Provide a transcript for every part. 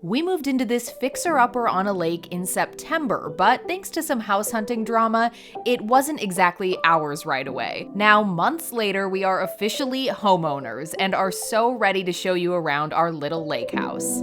We moved into this fixer-upper on a lake in September, but thanks to some house hunting drama, it wasn't exactly ours right away. Now, months later, we are officially homeowners and are so ready to show you around our little lake house.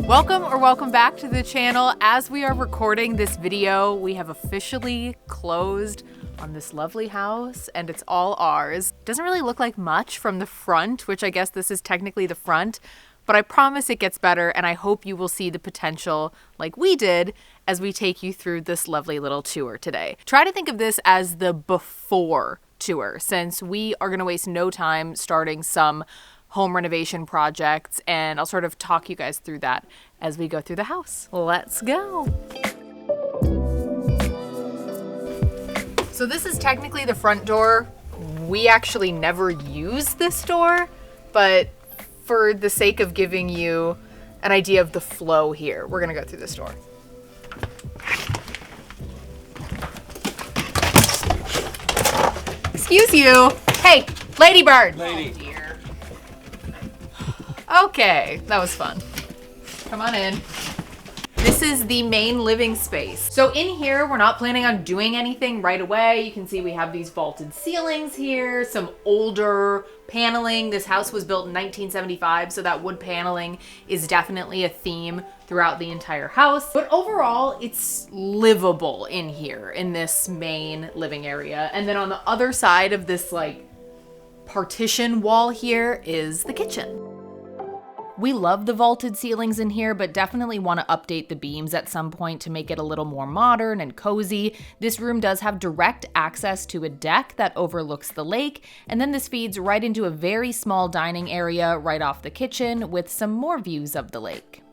Welcome back to the channel. As we are recording this video, we have officially closed on this lovely house and it's all ours. Doesn't really look like much from the front, which I guess this is technically the front, but I promise it gets better and I hope you will see the potential like we did as we take you through this lovely little tour today. Try to think of this as the before tour, since we are gonna waste no time starting some home renovation projects, and I'll sort of talk you guys through that as we go through the house. Let's go. So this is technically the front door. We actually never use this door, but for the sake of giving you an idea of the flow here, we're gonna go through this door. Excuse you. Hey, ladybird. Lady. Oh, dear. Okay, that was fun. Come on in. This is the main living space. So in here, we're not planning on doing anything right away. You can see we have these vaulted ceilings here, some older paneling. This house was built in 1975, so that wood paneling is definitely a theme throughout the entire house. But overall, it's livable in here, in this main living area. And then on the other side of this like partition wall here is the kitchen. We love the vaulted ceilings in here, but definitely want to update the beams at some point to make it a little more modern and cozy. This room does have direct access to a deck that overlooks the lake, and then this feeds right into a very small dining area right off the kitchen with some more views of the lake.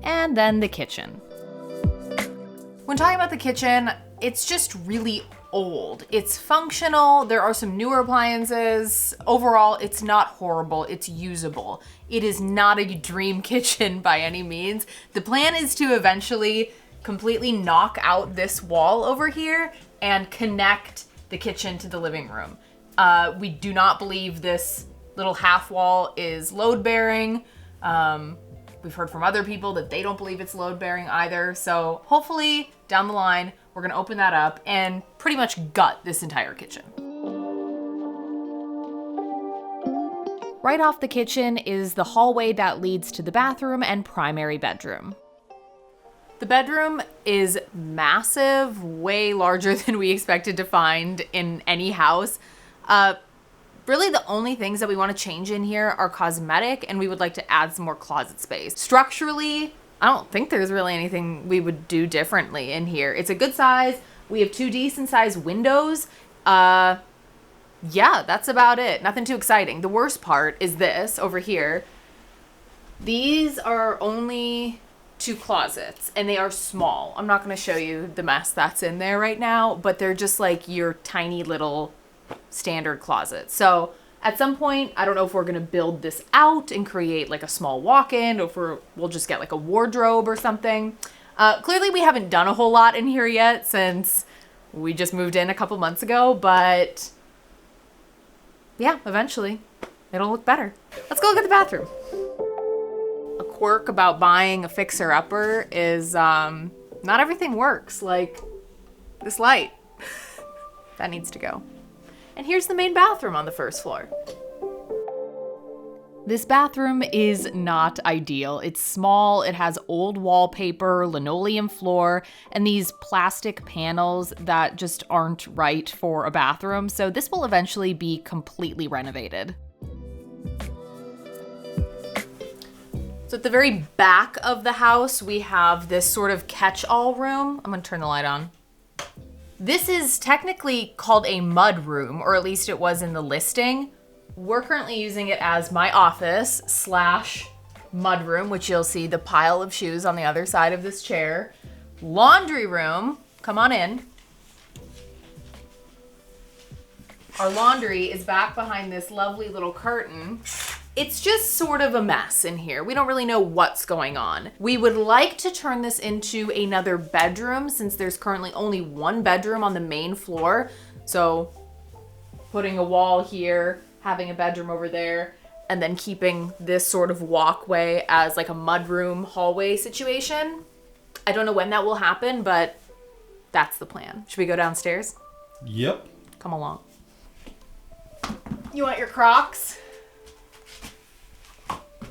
And then the kitchen. When talking about the kitchen, it's just really old. It's functional. There are some newer appliances. Overall, it's not horrible. It's usable. It is not a dream kitchen by any means. The plan is to eventually completely knock out this wall over here and connect the kitchen to the living room. We do not believe this little half wall is load bearing. We've heard from other people that they don't believe it's load bearing either. So hopefully down the line, we're gonna open that up and pretty much gut this entire kitchen. Right off the kitchen is the hallway that leads to the bathroom and primary bedroom. The bedroom is massive, way larger than we expected to find in any house. Really the only things that we want to change in here are cosmetic, and we would like to add some more closet space. Structurally, I don't think there's really anything we would do differently in here. It's a good size. We have 2 decent sized windows. Yeah, that's about it. Nothing too exciting. The worst part is this over here. These are only 2 closets and they are small. I'm not going to show you the mess that's in there right now, but they're just like your tiny little standard closets. So at some point, I don't know if we're gonna build this out and create like a small walk-in, or if we'll just get like a wardrobe or something. Clearly we haven't done a whole lot in here yet since we just moved in a couple months ago, but yeah, eventually it'll look better. Let's go look at the bathroom. A quirk about buying a fixer-upper is not everything works, like this light. That needs to go. And here's the main bathroom on the first floor. This bathroom is not ideal. It's small, it has old wallpaper, linoleum floor, and these plastic panels that just aren't right for a bathroom, so this will eventually be completely renovated. So at the very back of the house, we have this sort of catch-all room. I'm gonna turn the light on. This is technically called a mudroom, or at least it was in the listing. We're currently using it as my office / mudroom, which you'll see the pile of shoes on the other side of this chair. Laundry room, come on in. Our laundry is back behind this lovely little curtain. It's just sort of a mess in here. We don't really know what's going on. We would like to turn this into another bedroom since there's currently only 1 bedroom on the main floor. So putting a wall here, having a bedroom over there, and then keeping this sort of walkway as like a mudroom hallway situation. I don't know when that will happen, but that's the plan. Should we go downstairs? Yep. Come along. You want your Crocs?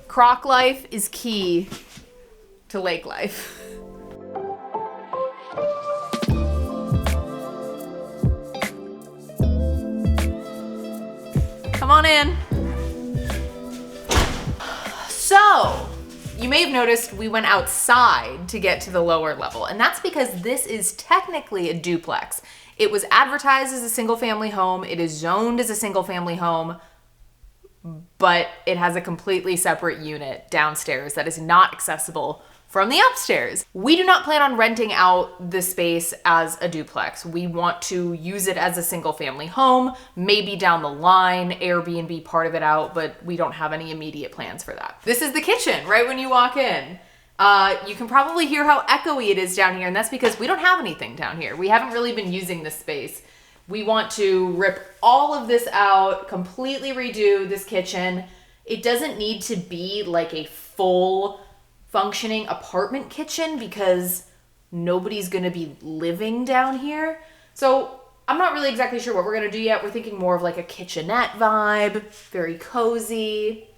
Croc life is key to lake life. Come on in. So, you may have noticed we went outside to get to the lower level, and that's because this is technically a duplex. It was advertised as a single family home, it is zoned as a single family home, but it has a completely separate unit downstairs that is not accessible from the upstairs. We do not plan on renting out the space as a duplex. We want to use it as a single family home, maybe down the line, Airbnb part of it out, but we don't have any immediate plans for that. This is the kitchen right when you walk in. You can probably hear how echoey it is down here, and that's because we don't have anything down here. We haven't really been using this space. We want to rip all of this out, completely redo this kitchen. It doesn't need to be like a full functioning apartment kitchen because nobody's gonna be living down here. So I'm not really exactly sure what we're gonna do yet. We're thinking more of like a kitchenette vibe, very cozy.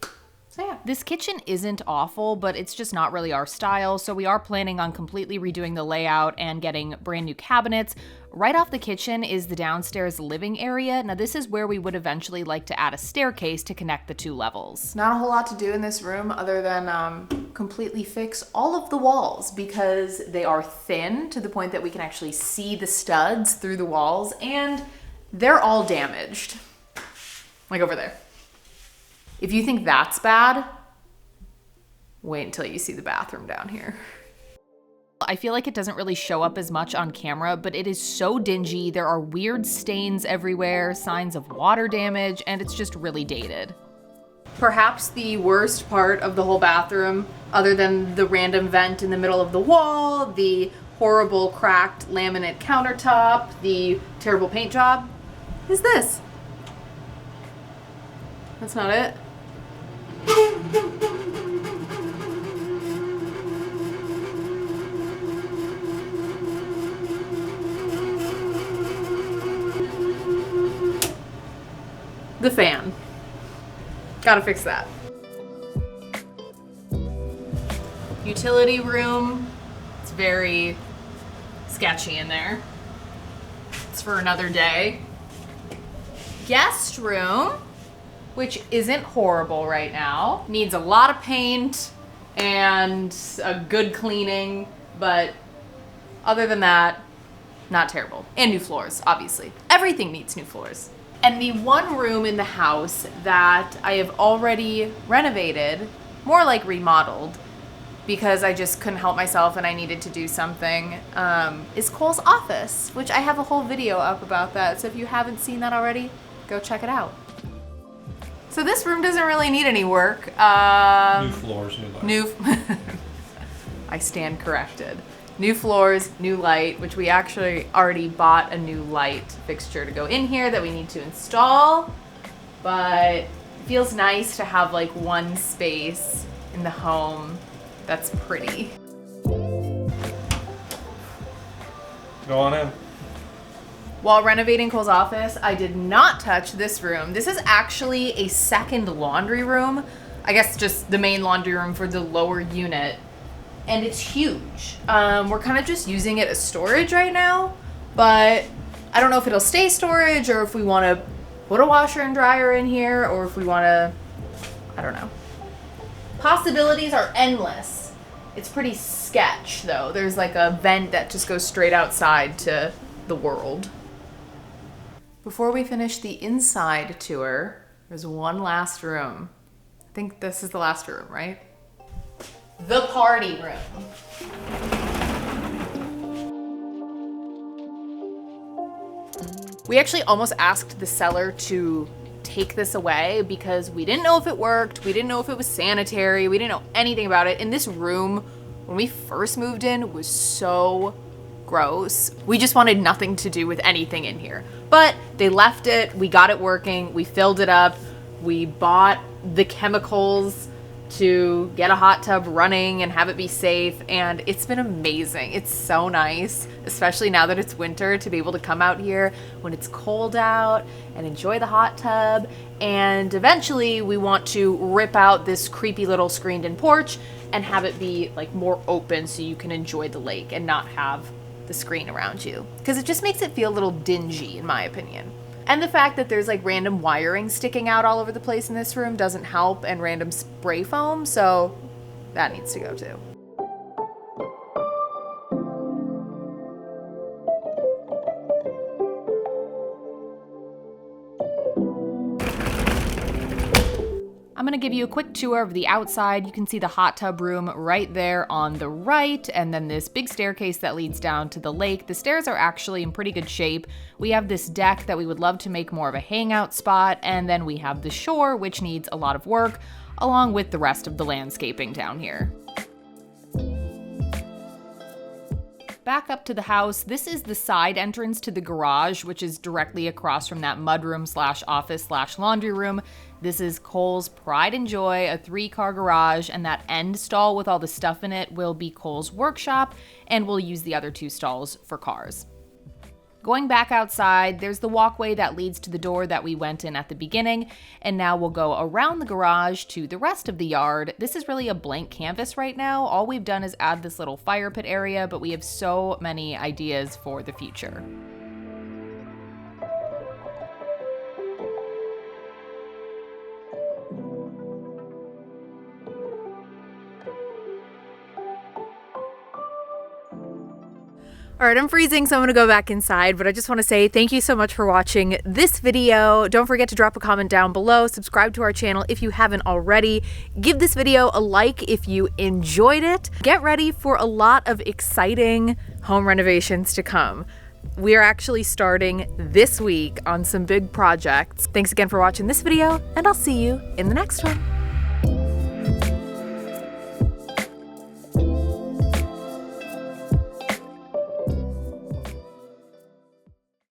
So yeah. This kitchen isn't awful, but it's just not really our style. So we are planning on completely redoing the layout and getting brand new cabinets. Right off the kitchen is the downstairs living area. Now this is where we would eventually like to add a staircase to connect the two levels. Not a whole lot to do in this room other than completely fix all of the walls because they are thin to the point that we can actually see the studs through the walls, and they're all damaged. Like over there. If you think that's bad, wait until you see the bathroom down here. I feel like it doesn't really show up as much on camera, but it is so dingy. There are weird stains everywhere, signs of water damage, and it's just really dated. Perhaps the worst part of the whole bathroom, other than the random vent in the middle of the wall, the horrible cracked laminate countertop, the terrible paint job, is this. That's not it. The fan. Gotta fix that. Utility room. It's very sketchy in there. It's for another day. Guest room, which isn't horrible right now. Needs a lot of paint and a good cleaning, but other than that, not terrible. And new floors, obviously. Everything needs new floors. And the one room in the house that I have already renovated, more like remodeled, because I just couldn't help myself and I needed to do something, is Cole's office, which I have a whole video up about that. So if you haven't seen that already, go check it out. So this room doesn't really need any work. New floors, new light. I stand corrected. New floors, new light, which we actually already bought a new light fixture to go in here that we need to install. But it feels nice to have like one space in the home that's pretty. Go on in. While renovating Cole's office, I did not touch this room. This is actually a second laundry room. I guess just the main laundry room for the lower unit. And it's huge. We're kind of just using it as storage right now, but I don't know if it'll stay storage or if we want to put a washer and dryer in here or if we want to, I don't know. Possibilities are endless. It's pretty sketch though. There's like a vent that just goes straight outside to the world. Before we finish the inside tour, there's one last room. I think this is the last room, right? The party room. We actually almost asked the seller to take this away because we didn't know if it worked, we didn't know if it was sanitary, we didn't know anything about it. And this room, when we first moved in, was so gross. We just wanted nothing to do with anything in here. But They left it, we got it working, we filled it up, we bought the chemicals to get a hot tub running and have it be safe, and it's been amazing. It's so nice, especially now that it's winter, to be able to come out here when it's cold out and enjoy the hot tub. And eventually we want to rip out this creepy little screened-in porch and have it be like more open so you can enjoy the lake and not have the screen around you, because it just makes it feel a little dingy in my opinion. And the fact that there's like random wiring sticking out all over the place in this room doesn't help, and random spray foam, so that needs to go too. I'm gonna give you a quick tour of the outside. You can see the hot tub room right there on the right, and then this big staircase that leads down to the lake. The stairs are actually in pretty good shape. We have this deck that we would love to make more of a hangout spot, and then we have the shore, which needs a lot of work, along with the rest of the landscaping down here. Back up to the house, this is the side entrance to the garage, which is directly across from that mudroom / office / laundry room. This is Cole's pride and joy, a 3-car garage, and that end stall with all the stuff in it will be Cole's workshop, and we'll use the other 2 stalls for cars. Going back outside, there's the walkway that leads to the door that we went in at the beginning, and now we'll go around the garage to the rest of the yard. This is really a blank canvas right now. All we've done is add this little fire pit area, but we have so many ideas for the future. All right, I'm freezing, so I'm gonna go back inside, but I just wanna say thank you so much for watching this video. Don't forget to drop a comment down below, subscribe to our channel if you haven't already, give this video a like if you enjoyed it. Get ready for a lot of exciting home renovations to come. We are actually starting this week on some big projects. Thanks again for watching this video, and I'll see you in the next one.